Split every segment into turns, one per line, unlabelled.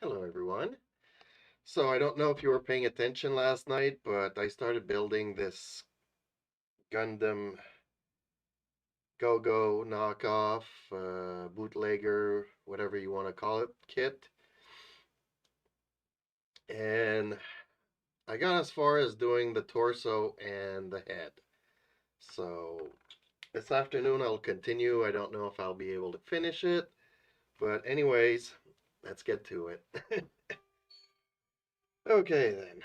Hello, everyone. So I don't know if you were paying attention last night, but I started building this Gundam GoGo knockoff, bootlegger, whatever you want to call it, kit. And I got as far as doing the torso and the head. So this afternoon I'll continue. I don't know if I'll be able to finish it, but anyways, let's get to it. Okay, then.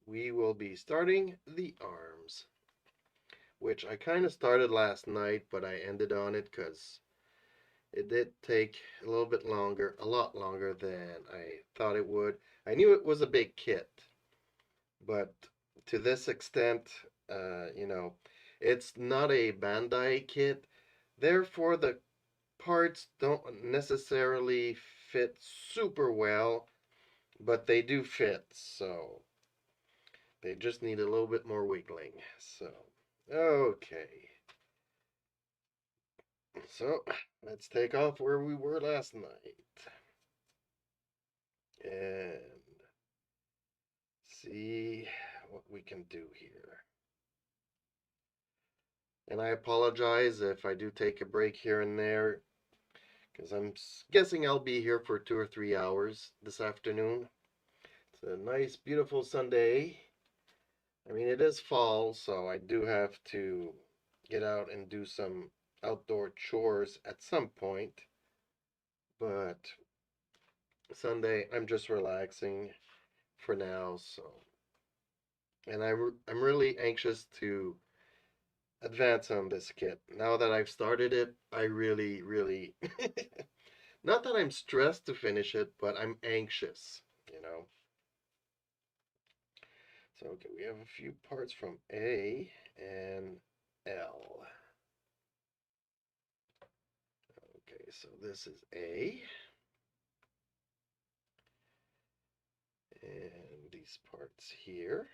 We will be starting the arms, which I kind of started last night, but I ended on it because it did take a little bit longer, a lot longer than I thought it would. I knew it was a big kit, but to this extent, you know, it's not a Bandai kit. Therefore, the parts don't necessarily fit super well, but they do fit, so they just need a little bit more wiggling. So, okay. So let's take off where we were last night and see what we can do here. And I apologize if I do take a break here and there because I'm guessing I'll be here for 2 or 3 hours this afternoon. It's a nice, beautiful Sunday. I mean, it is fall, so I do have to get out and do some outdoor chores at some point. But Sunday, I'm just relaxing for now, so and I'm really anxious to advance on this kit. Now that I've started it, I really not that I'm stressed to finish it, but I'm anxious, you know. So okay, we have a few parts from A and L. Okay, so this is A, and these parts here.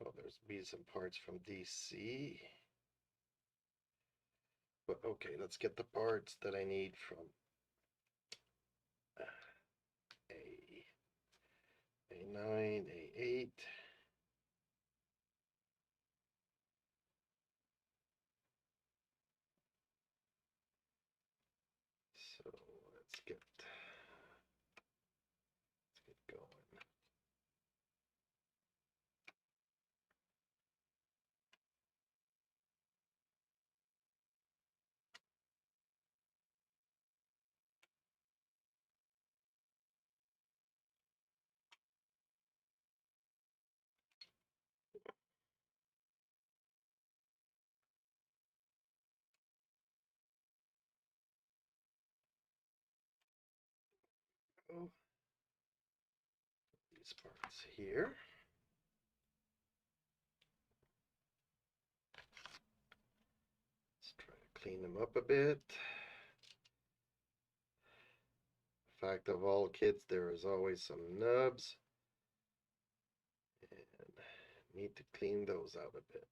Oh, there's be some parts from DC. But okay, let's get the parts that I need from A. A9, A8. So let's get going. Oh, these parts here. Let's try to clean them up a bit. Fact of all kits, there is always some nubs, and need to clean those out a bit.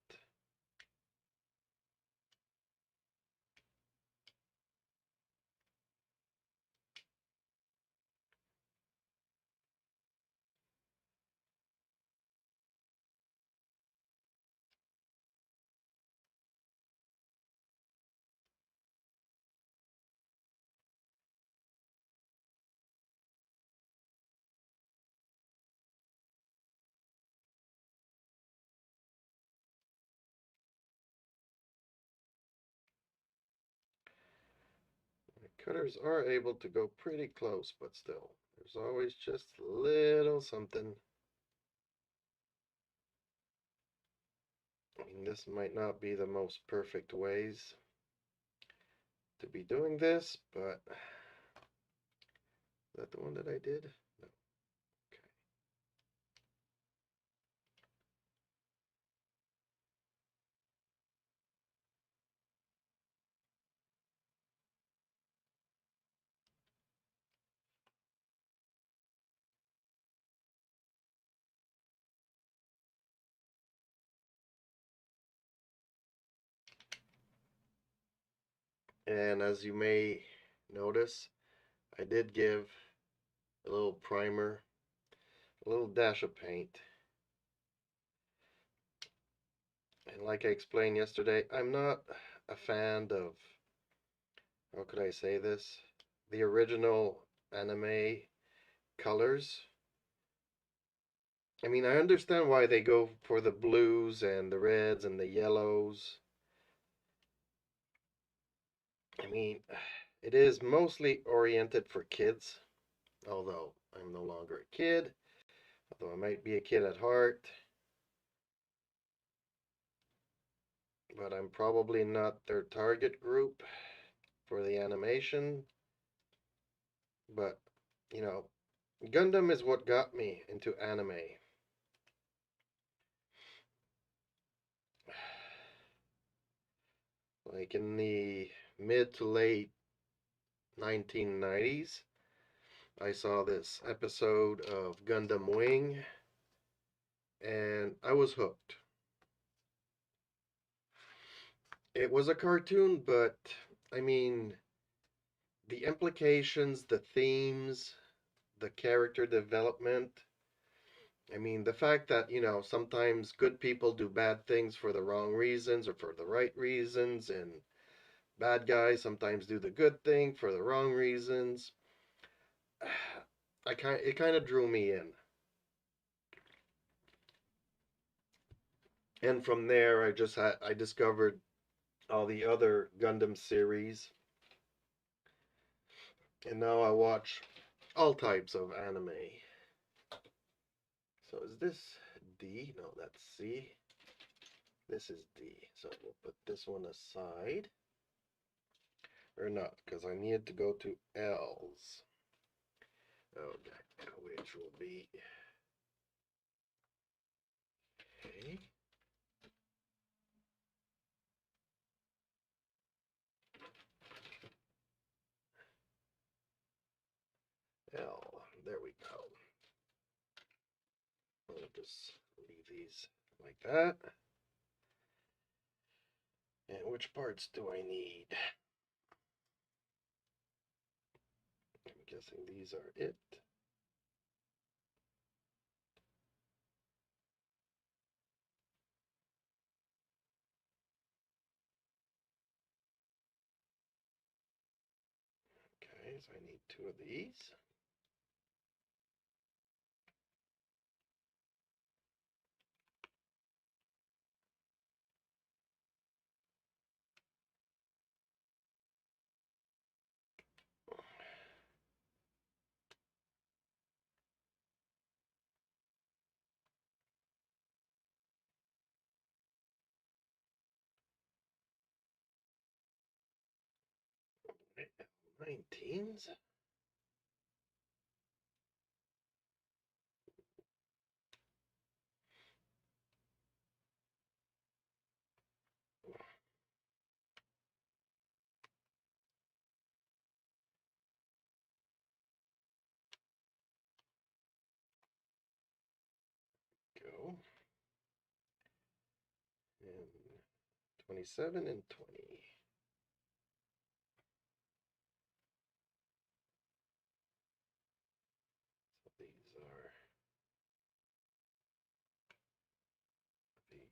The cutters are able to go pretty close, but still, there's always just a little something. I mean, this might not be the most perfect ways to be doing this, but is that the one that I did? No. Okay. And as you may notice, I did give a little primer, a little dash of paint. And like I explained yesterday, I'm not a fan of, how could I say this? The original anime colors. I mean, I understand why they go for the blues and the reds and the yellows. I mean, it is mostly oriented for kids, although I'm no longer a kid, although I might be a kid at heart, but I'm probably not their target group for the animation. But, you know, Gundam is what got me into anime. Like in the mid to late 1990s, I saw this episode of Gundam Wing and I was hooked. It was a cartoon, but I mean, the implications, the themes, the character development. I mean, the fact that, sometimes good people do bad things for the wrong reasons or for the right reasons, and bad guys sometimes do the good thing for the wrong reasons. It kind of drew me in. And from there, I discovered all the other Gundam series, and now I watch all types of anime. So is this D? No, that's C. This is D. So we'll put this one aside. Or not, because I need to go to L's. Okay, which will be okay. L. There we go. I'll just leave these like that. And which parts do I need? I'm guessing these are it. Okay, so I need two of these. L19s. Go. And 27 and 20. So these are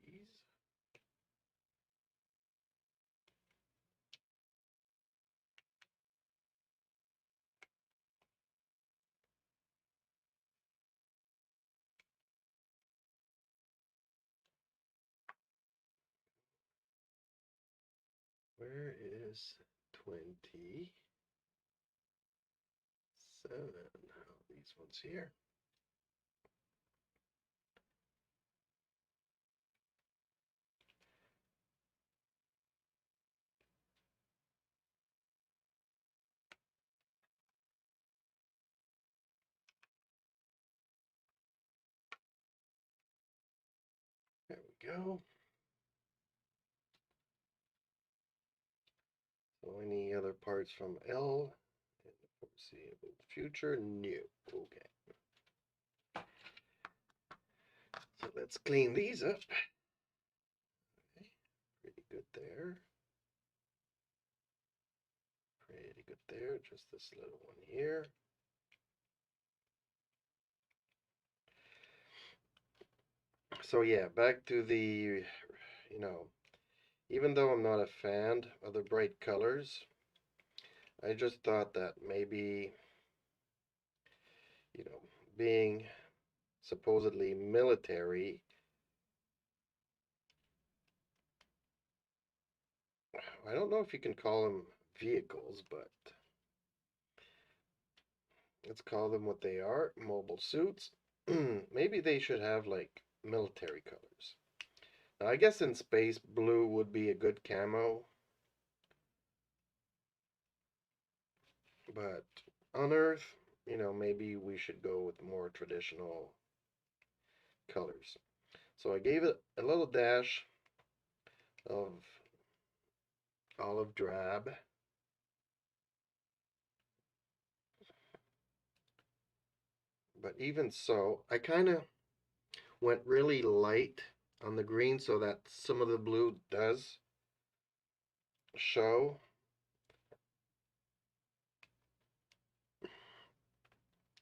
these. Where is 27? Oh, these ones here. There we go. So any other parts from L in the foreseeable future? No. Okay. So let's clean these up. Okay. Pretty good there. good there. Just this little one here. So yeah, back to the, you know, even though I'm not a fan of the bright colors, I just thought that maybe, you know, being supposedly military, I don't know if you can call them vehicles, but let's call them what they are, mobile suits. Maybe they should have like military colors. Now, I guess in space, blue would be a good camo, but on Earth, maybe we should go with more traditional colors. So I gave it a little dash of olive drab. But even so, I kind of went really light on the green so that some of the blue does show.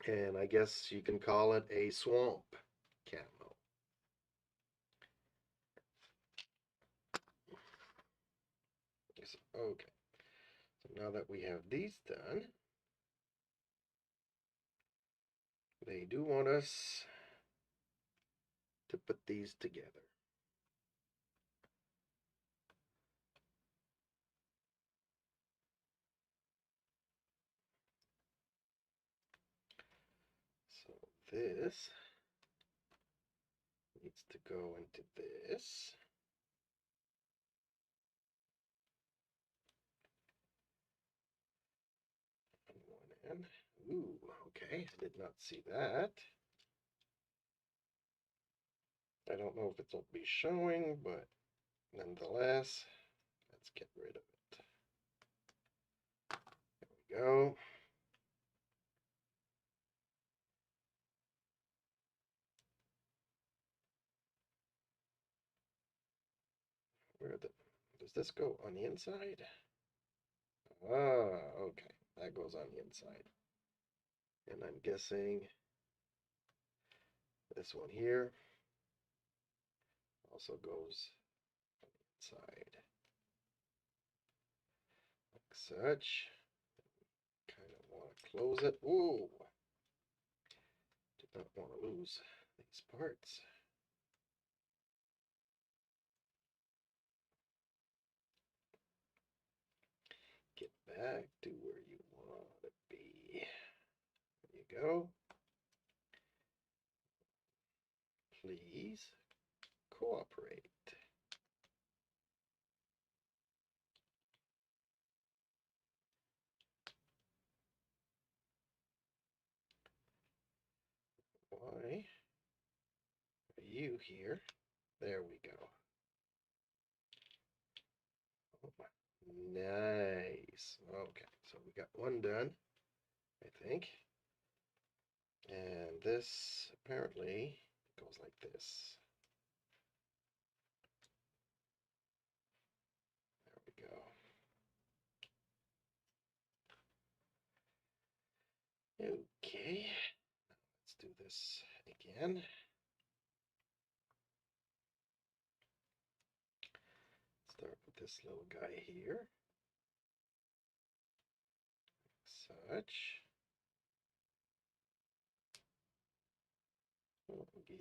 And I guess you can call it a swamp camo. Okay, so now that we have these done, they do want us to put these together. So this needs to go into this. On one end. Ooh, okay, I did not see that. I don't know if it'll be showing, but nonetheless, let's get rid of it. There we go. Does this go on the inside? Ah, okay. That goes on the inside. And I'm guessing this one here also goes on the inside. Like such. Kind of want to close it. Ooh! Did not want to lose these parts. Get back to where you want to be. There you go. Please cooperate. Why are you here? There we go. Oh, nice. Okay, so we got one done, I think. And this apparently goes like this. There we go. Okay, let's do this again. Start with this little guy here. Such.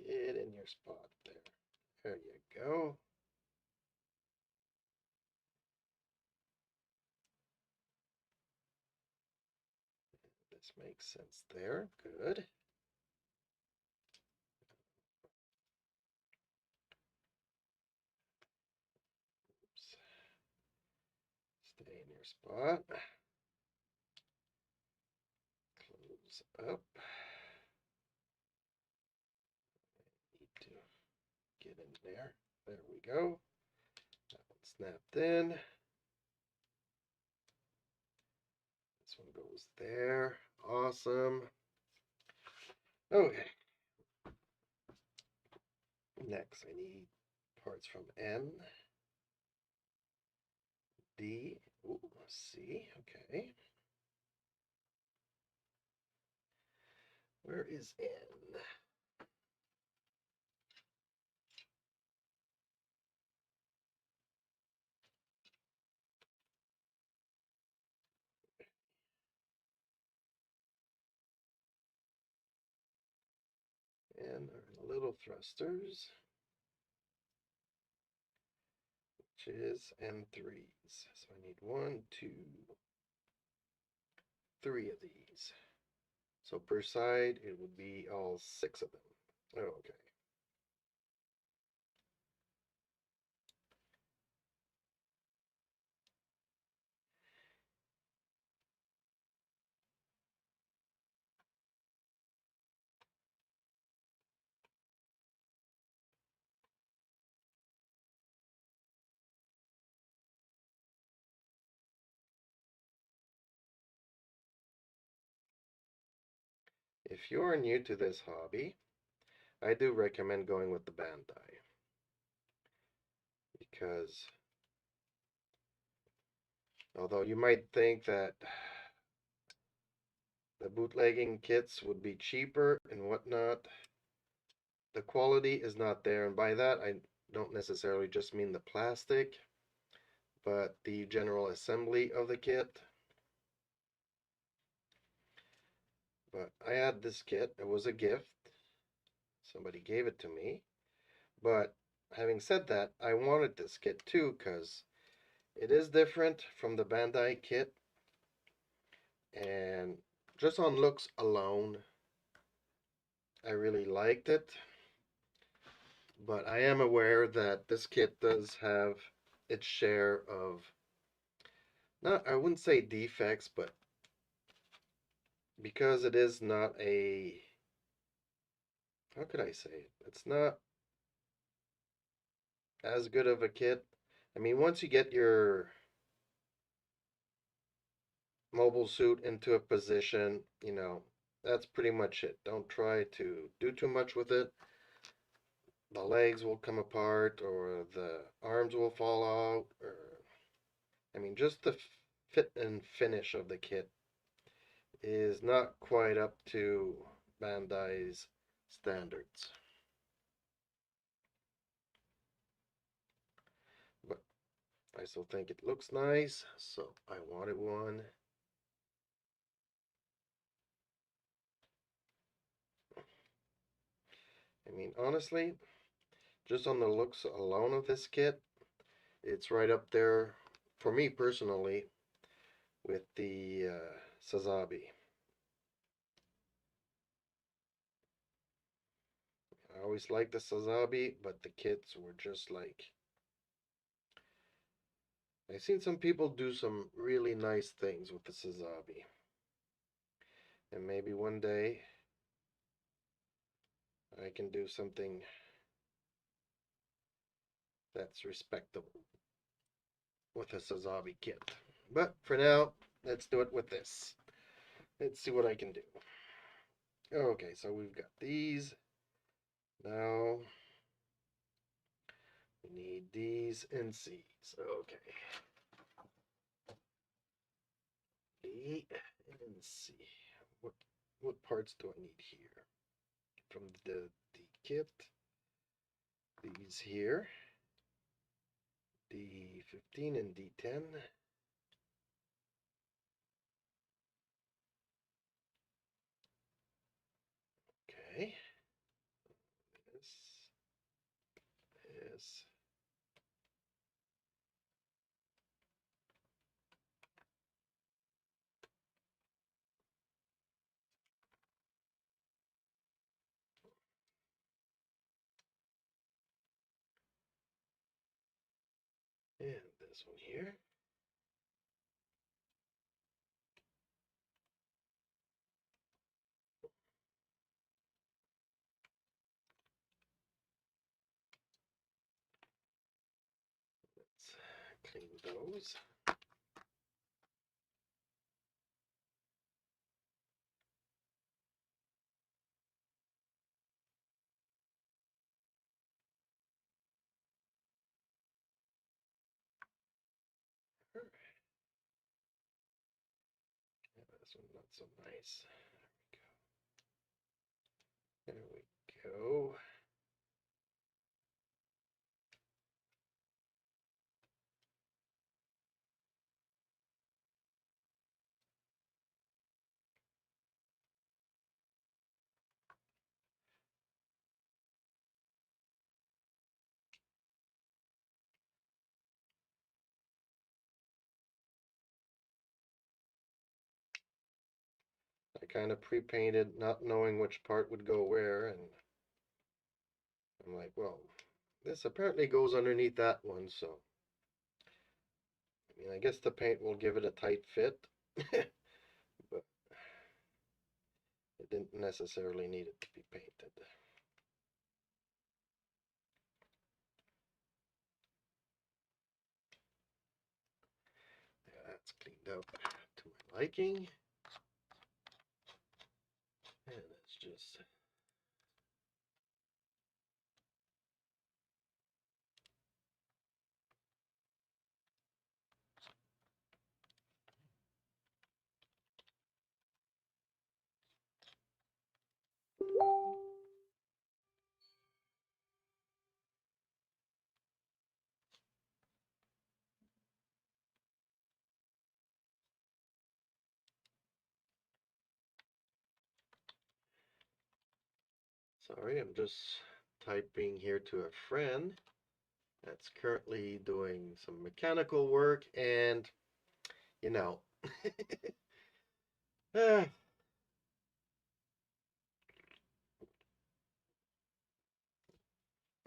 Get in your spot there. There you go. This makes sense there. Good. Oops. Stay in your spot. Close up. Need to get in there. There we go. That one snapped in. This one goes there. Awesome. Okay. Next, I need parts from N, D, ooh, C. Okay. is in. And our little thrusters, which is N3s. So I need 1, 2, 3 of these. So per side, it would be all 6 of them. Okay. If you're new to this hobby, I do recommend going with the Bandai, because although you might think that the bootlegging kits would be cheaper and whatnot, the quality is not there. And by that, I don't necessarily just mean the plastic, but the general assembly of the kit. But I had this kit. It was a gift. Somebody gave it to me. But having said that, I wanted this kit too because it is different from the Bandai kit. And just on looks alone, I really liked it. But I am aware that this kit does have its share of, not, I wouldn't say defects, but because it is not a, how could I say it? It's not as good of a kit. I mean, once you get your mobile suit into a position, that's pretty much it. Don't try to do too much with it. The legs will come apart or the arms will fall out, or I mean, just the fit and finish of the kit is not quite up to Bandai's standards. But I still think it looks nice, so I wanted one. I mean, honestly, just on the looks alone of this kit, it's right up there for me personally with the Sazabi. I always liked the Sazabi, but the kits were just like, I've seen some people do some really nice things with the Sazabi. And maybe one day I can do something that's respectable with a Sazabi kit. But for now, let's do it with this. Let's see what I can do. Okay, so we've got these. Now we need D's and C's. Okay. D and C. What parts do I need here? From the kit. These here. D15 and D10. Okay. This. And this one here. Let's clean those. Yeah, this one not so nice. There we go. There we go. I kind of pre-painted, not knowing which part would go where, and I'm like, well, this apparently goes underneath that one, so I mean, I guess the paint will give it a tight fit, but it didn't necessarily need it to be painted. Yeah, that's cleaned up to my liking. And it's just sorry, I'm just typing here to a friend that's currently doing some mechanical work, and you know,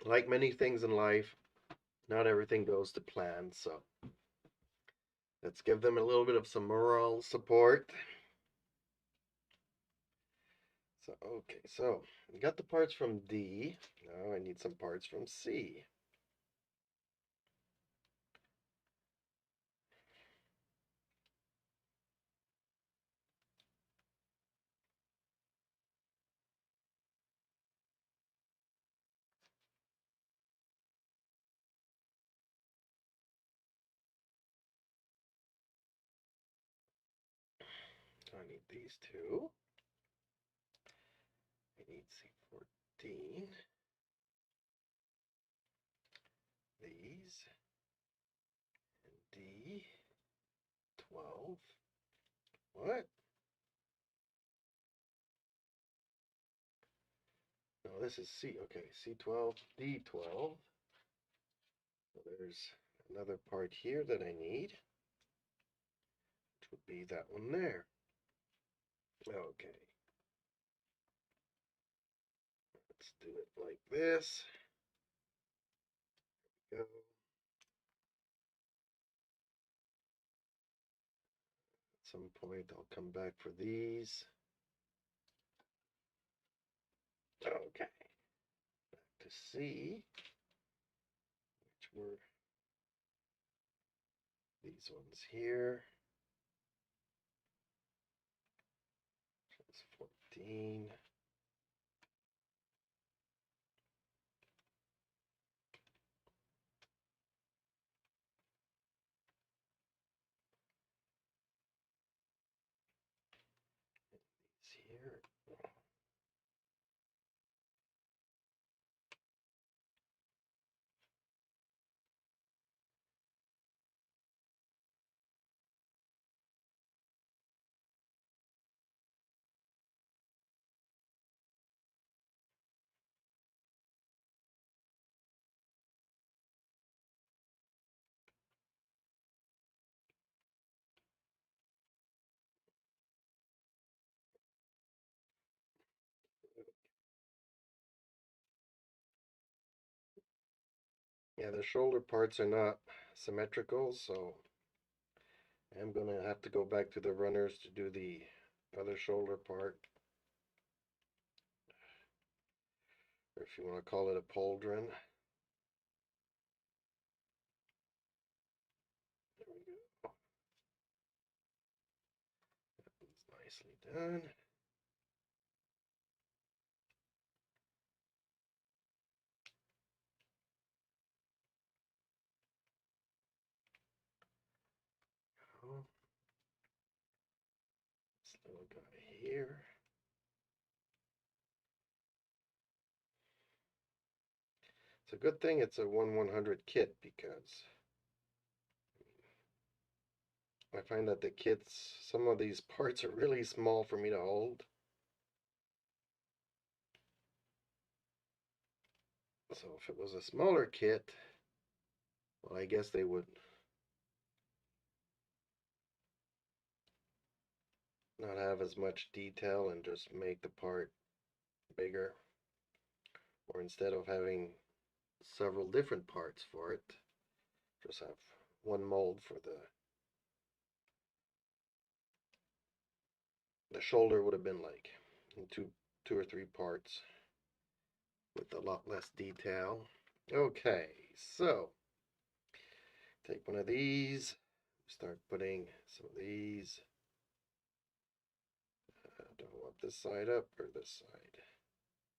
like many things in life, not everything goes to plan, so let's give them a little bit of some moral support. So, okay, so we got the parts from D. Now I need some parts from C. I need these two. I need C14. These. And D12. What? No, this is C. Okay, C12, D12. So there's another part here that I need, which would be that one there. Okay. Let's do it like this. Go. At some point, I'll come back for these. Okay. Back to C, which were these ones here. That's 14. These here. Yeah, the shoulder parts are not symmetrical, so I'm gonna have to go back to the runners to do the other shoulder part, or if you want to call it a pauldron. There we go. That one's nicely done. Oh, this little guy here. It's a good thing it's a 1/100 kit, because I find that the kits, some of these parts are really small for me to hold. So if it was a smaller kit, well, I guess they would not have as much detail and just make the part bigger. Or instead of having several different parts for it, just have one mold for the shoulder. Would have been like in two or three parts with a lot less detail. Okay, so take one of these, start putting some of these. Do I want this side up or this side?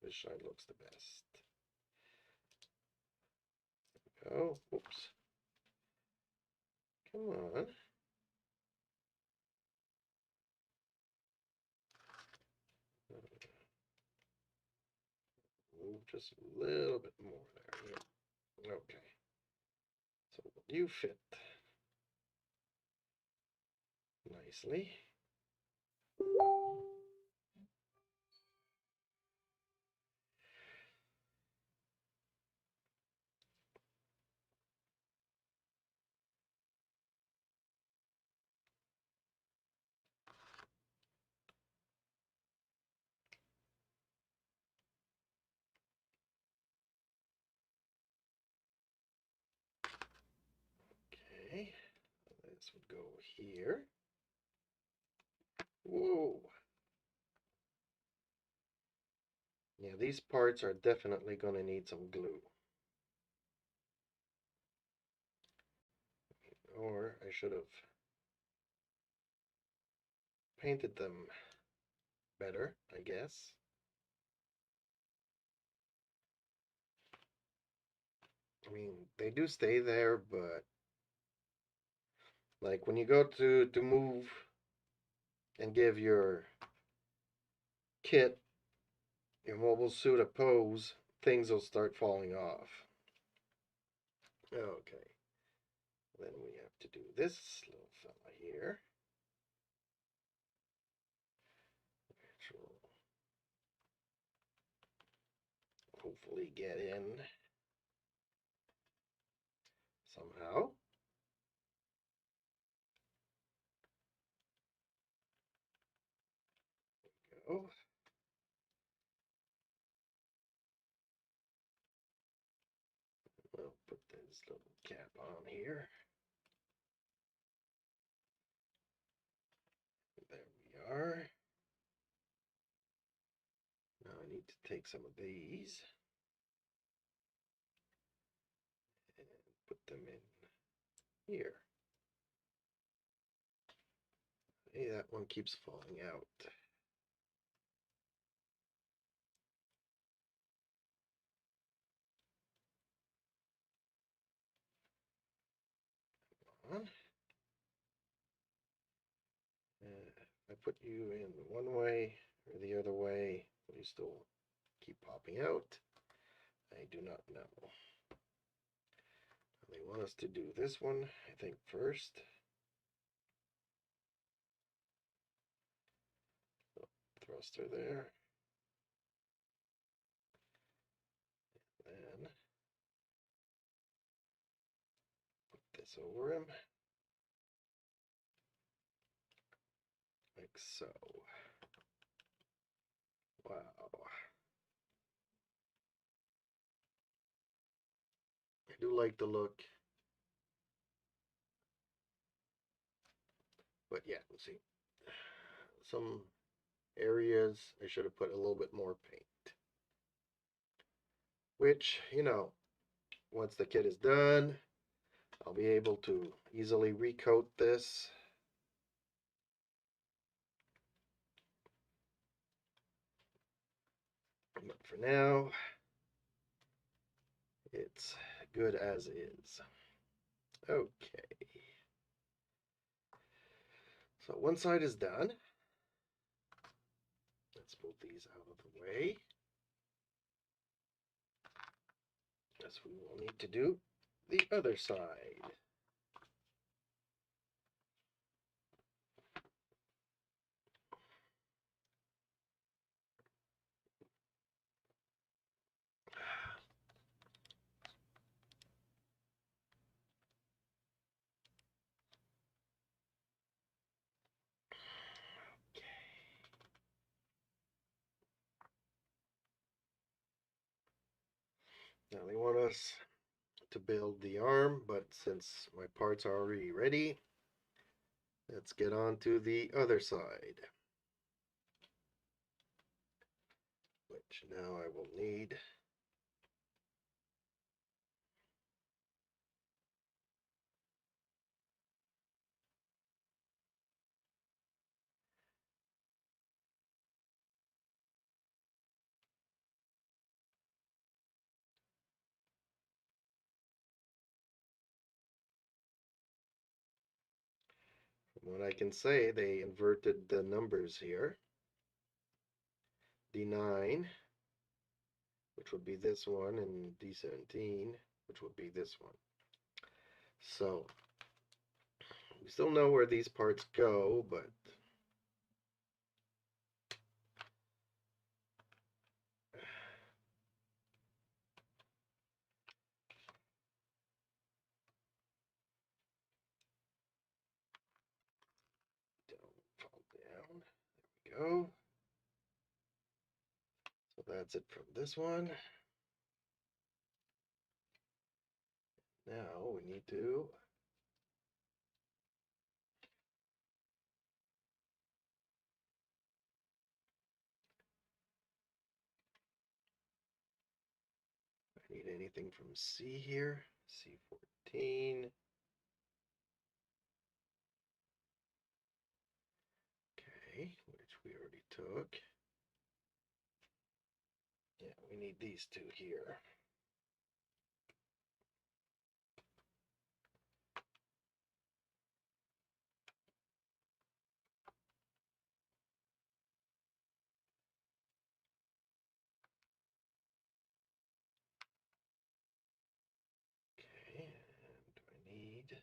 This side looks the best. Oh, whoops. Come on. Move just a little bit more there. Yeah. Okay. So you fit nicely. Okay. This would go here. Whoa. Yeah, these parts are definitely going to need some glue. Or I should have painted them better, I guess. I mean, they do stay there, but like when you go to move and give your kit, your mobile suit a pose, things will start falling off. Okay. Then we have to do this little fella here. Which will hopefully get in somehow. There we go. We'll put this little cap on here. There we are. Now I need to take some of these and put them in here. Hey, that one keeps falling out. Come on. If I put you in one way or the other way, will you still keep popping out? I do not know. They want us to do this one, I think, first. Oh, thruster there. Then put this over him. Like so. Wow. I do like the look. But yeah, let's see. Some areas I should have put a little bit more paint. Which, you know, once the kit is done, I'll be able to easily recoat this. But for now, it's good as is. Okay. So one side is done. Let's move these out of the way. guess we will need to do the other side. Now they want us to build the arm, but since my parts are already ready, let's get on to the other side, which now I will need from what I can say, they inverted the numbers here. D9, which would be this one, and D17, which would be this one. So we still know where these parts go, but don't fall down. There we go. So that's it from this one. Now we need to need anything from C here. C14. Okay, which we already took. Yeah, we need these two here. Okay, and I need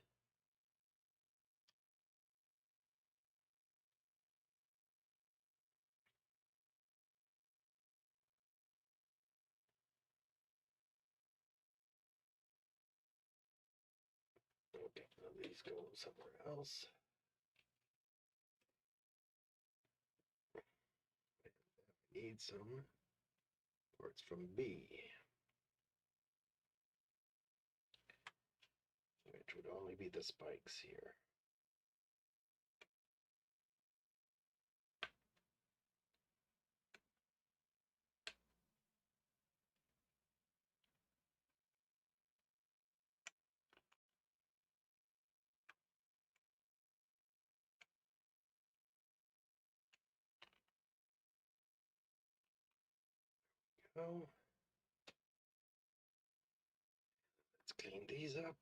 okay, now these go somewhere else. Need some parts from B, which would only be the spikes here. Go. Let's clean these up.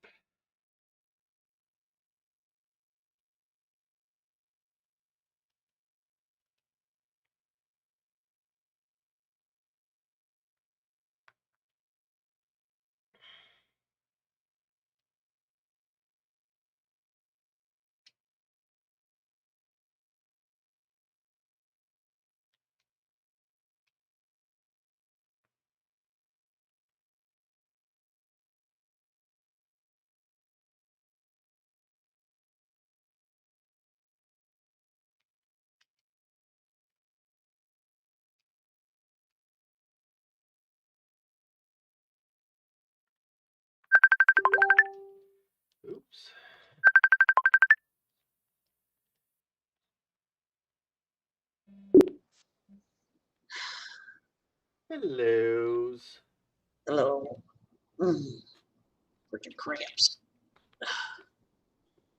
Oops. Hellos.
Hello. Freaking cramps.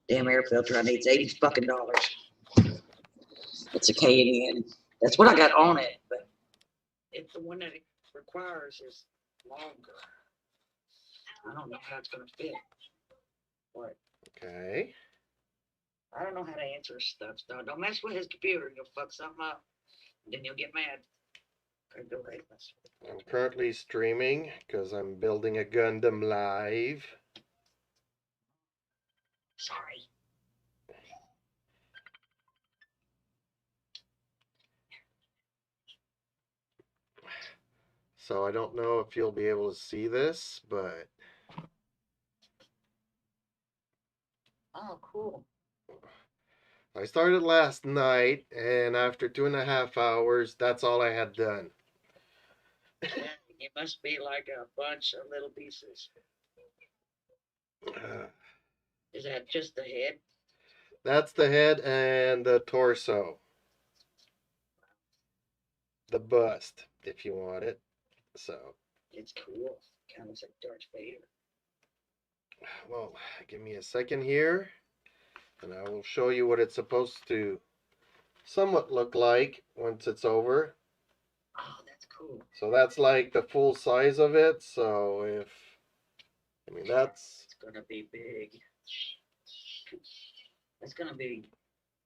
Damn air filter, I need $80 fucking. It's a K&N. That's what I got on it, but if the one that it requires is longer, I don't know how it's gonna fit. What?
Okay.
I don't know how to answer stuff. So don't mess with his computer. You'll fuck something up. Then you'll get mad. Could go right.
I'm currently streaming because I'm building a Gundam live.
Sorry.
So I don't know if you'll be able to see this, but
Oh, cool.
I started last night, and after 2.5 hours, that's all I had done.
It must be like a bunch of little pieces. Is that just the head?
That's the head and the torso. The bust, if you want it. So,
It's cool. Kind of like Darth Vader.
well, give me a second here, and I will show you what it's supposed to somewhat look like once it's over.
Oh, that's cool.
So that's like the full size of it. So I mean, that's,
It's gonna be big. It's gonna be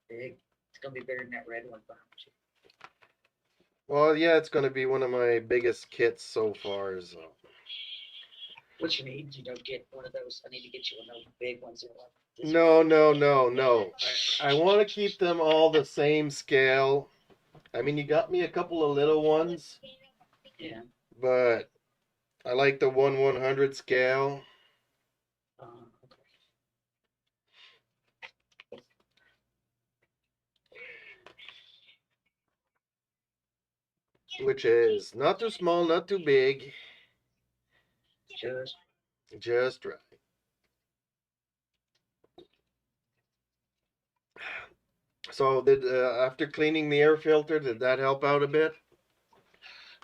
big. It's gonna be bigger than that red one behind you.
well, yeah, it's going to be one of my biggest kits so far. So.
What you need, you don't get one of those. I need to get you one of those big ones. That are like this
No,
big.
no, no, no. I want to keep them all the same scale. I mean, you got me a couple of little ones,
Yeah.
but I like the 1/100 scale.
Okay.
Which is not too small, not too big,
Just
just right. So did after cleaning the air filter, did that help out a bit?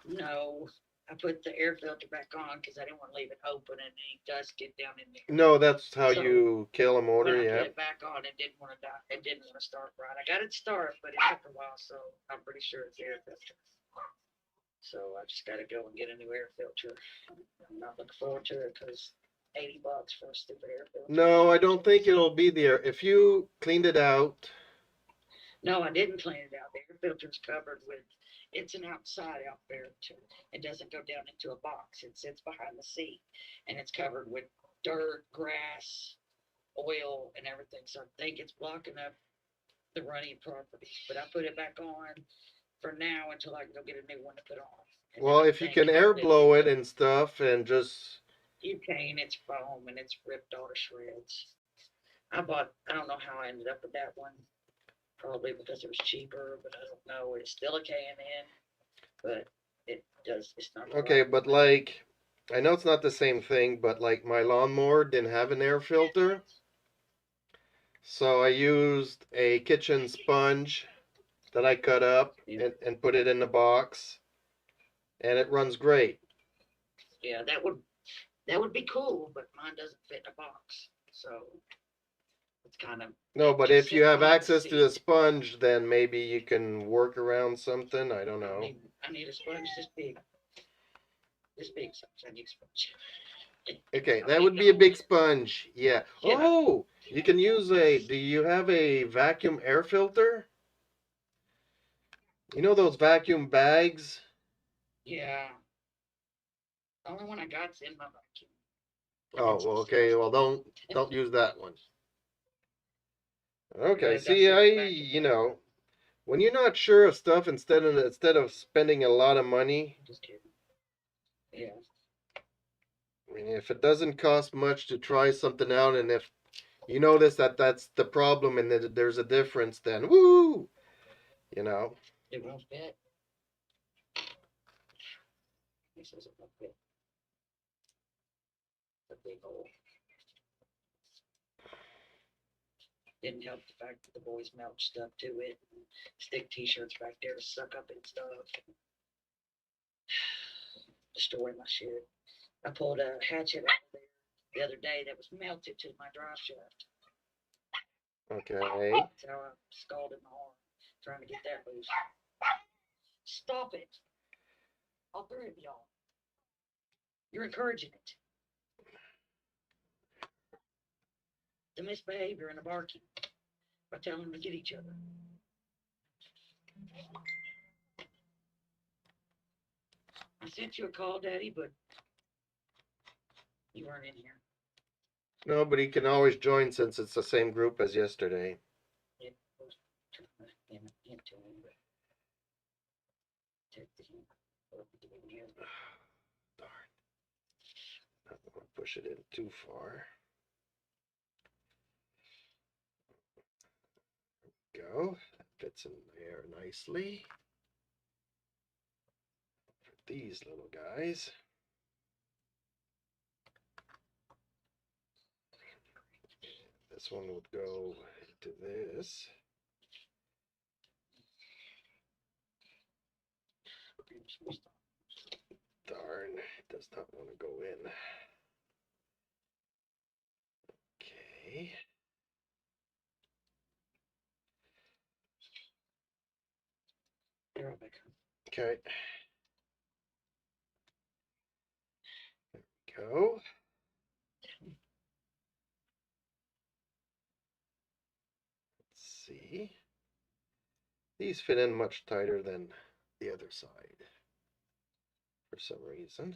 no. I put the air filter back on because I didn't want to leave it open and any dust get down in there.
No, that's how
So,
you kill a
when
motor,
I
yeah.
put it back on, it didn't want to die. It didn't want to start right. I got it started, but it took a while, so I'm pretty sure it's the air filter. So I just got to go and get a new air filter. I'm not looking forward to it because $80 for a stupid air filter.
No, I don't think it'll be there. If you cleaned it out,
No, I didn't clean it out. The air filter's covered with. It's an outside air filter. It doesn't go down into a box. It sits behind the seat, and it's covered with dirt, grass, oil, and everything. So I think it's blocking up the running properties. But I put it back on for now until I can go get a new one to put on. And
well,
I'm
if you can
thinking
air
that
blow it and stuff and just,
you can, it's foam and it's ripped all to shreds. I don't know how I ended up with that one. Probably because it was cheaper, but I don't know. It's still a K&N, but it's not.
okay, but like, I know it's not the same thing, but like my lawnmower didn't have an air filter. So I used a kitchen sponge that I cut up
Yeah.
and put it in the box, and it runs great.
Yeah, that would be cool, but mine doesn't fit in a box, so it's kind of.
No,
It
but
just
if you
sits
have
behind the
access to the
seat.
sponge, then maybe you can work around something. I don't
I
know.
need I need a sponge this big. This big, so I need a sponge.
Okay,
I'll
that
be
would be a
gone.
big sponge. Yeah.
Yeah.
Oh, you can use a. Do you have a vacuum air filter? You know those vacuum bags?
Yeah. The only one I got's in my vacuum.
Oh, well, okay. Well, don't use that one. Okay.
I've got
See,
separate vacuum
you
bag.
know, when you're not sure of stuff, instead of spending a lot of money,
Just kidding. Yeah.
I mean, if it doesn't cost much to try something out, and if you notice that that's the problem and that there's a difference, then woo, you know.
It won't fit. This isn't a fit. A big hole. Didn't help the fact that the boys melt stuff to it and stick t-shirts back there to suck up and stuff. Destroy my shit. I pulled a hatchet out of there the other day that was melted to my drive shaft.
Okay.
That's how I scalded my arm trying to get that loose. Stop it. All three of y'all. You're encouraging it. The misbehavior and the barking by telling them to get each other. I sent you a call, Daddy, but you weren't in here.
No, but he can always join since it's the same group as yesterday.
It was into him, but texted him.
Darn. Not gonna push it in too far. Go. That fits in there nicely. For these little guys. This one would go into this. Darn, it does not want to go in. Okay.
They're all back.
Okay. There we go. Let's see. These fit in much tighter than the other side for some reason.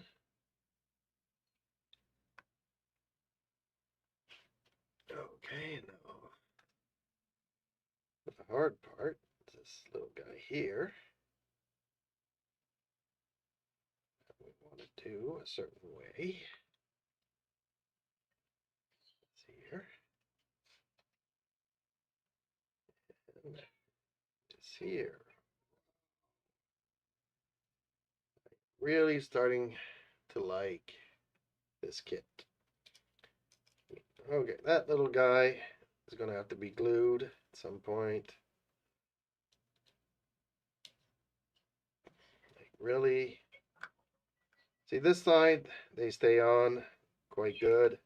Okay, now the hard part is this little guy here. We want to do a certain way. It's here. And it's here. Really starting to like this kit. Okay, that little guy is going to have to be glued at some point. Like, really? See, this side, they stay on quite good.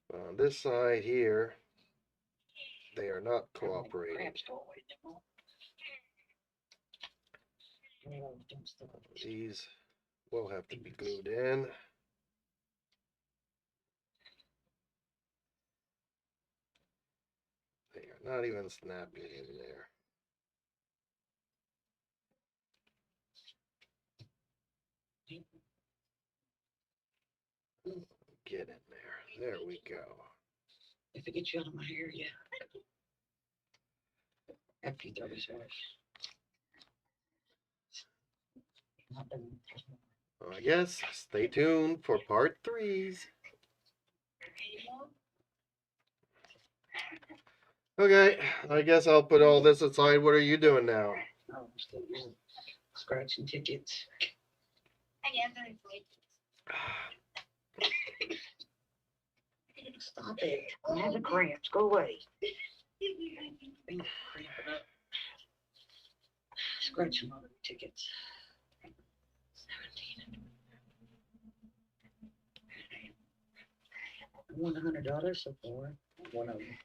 But on this side here, they are not cooperating.
Cramps go away, demo.
These will have to be glued in. They are not even snapping in there. Get in there. There we go.
If it gets you out of my hair, yeah. After you throw this away. Not done.
Well, I guess stay tuned for part 3s. Okay, I guess I'll put all this aside. What are you doing now?
Oh, I'm still using scratching tickets. Stop it. I'm having cramps. Go away. Cramping up. Scratching all the tickets. 17. I won $100 so far. One of them.